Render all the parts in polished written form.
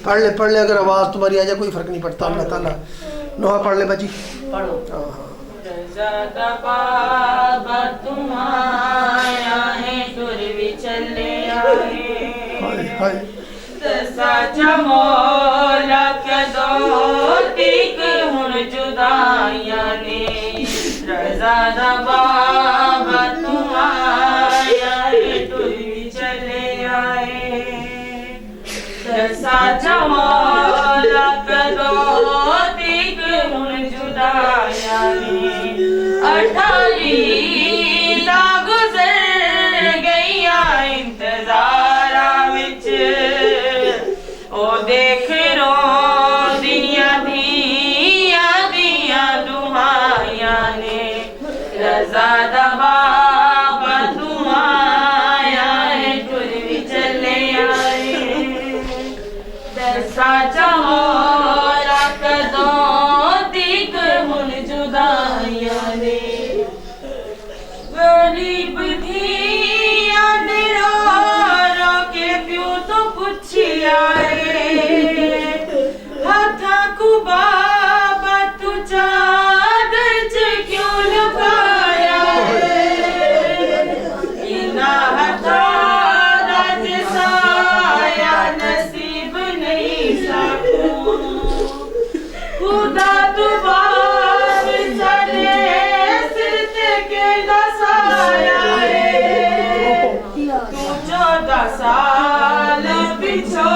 पढ़ ले, अगर आवाज़ तुम्हारी आ जाए कोई फ़र्क नहीं पड़ता। अल्लाह ताला नोहा पढ़ ले बची। पढ़ो। हाय हाय देख रो दिया दिया दिया दुहाया ने रजा दबा दुआया है टुर भी चले आए दरसा चाहो रख दो दिक मुन जुदाया ने गरीब थी याद रो रो के प्यो तो पूछी आए बाबा तू चादर च क्यों लुकाया इना हथारा जैसा नसीब नहीं साकू खुदा तू बाप सदे सिर ते के दसाया तू 14 साल पिछो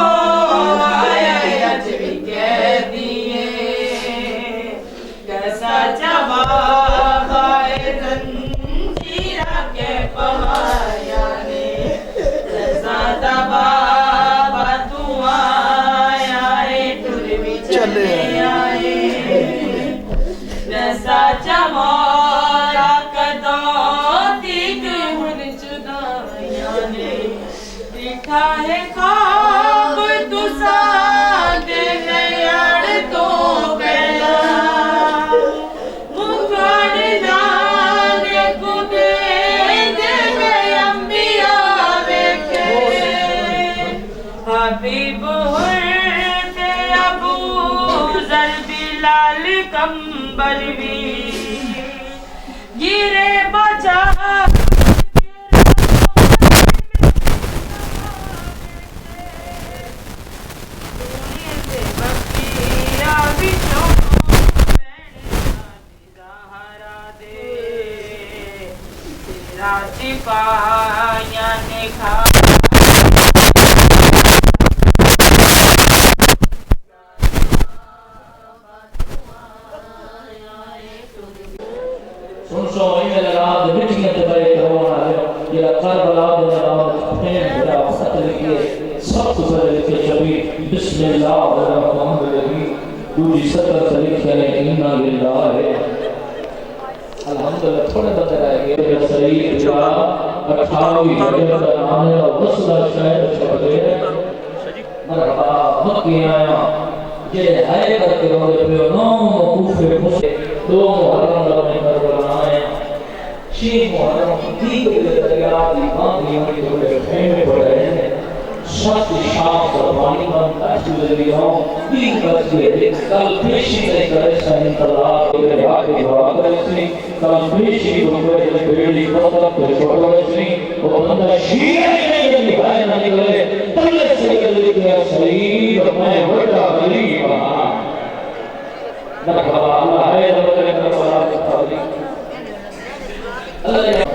आया अज भी कह दी है खाब तुसा दे नयाड़ तो पहला मुखाड़ जाने कुदे दे में अंबिया वेखे हबीब हुर्ते अबू जर बिलाल कंबर भी गिरे बचा पाया ने खा सुन सो इन रात मिठियां ते बड़े करवाना है ये करबला दे रात प्रेम बड़ा सत्य लिखे सब कुछ लिखे छवि बिस्मिल्लाहिर्रहमानिर्रहीम दूजी सत्तर से लिखे है इन्ना लिल्लाह है अल्हम्दुलिल्लाह थोड़े बंदे रह गए सही का 28 रजब का नाम है और वसला शायद छोड़ गए मरहबा मक्की आया ये है करके रोले पे नो मौकूफे मुझे दो मुहर्रम में करबला आए शी मुहर्रम दी के दरिया दी बांधी में थोड़े खेमे पड़े हैं सत शाम कुर्बानी बन ताजुल लियो दी बजे कल पेशी से करे सही तलाक के आगे दुआ करे सी कल पेशी दुबे के बेड़ी पत्थर पे छोड़ सी वो बंदा शीर नहीं निभाए ना निकले तले से निकल के सही मैं बड़ा गरीब हां ना खबा अल्लाह है रब के करबला की तारीफ अल्लाह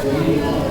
Thank you.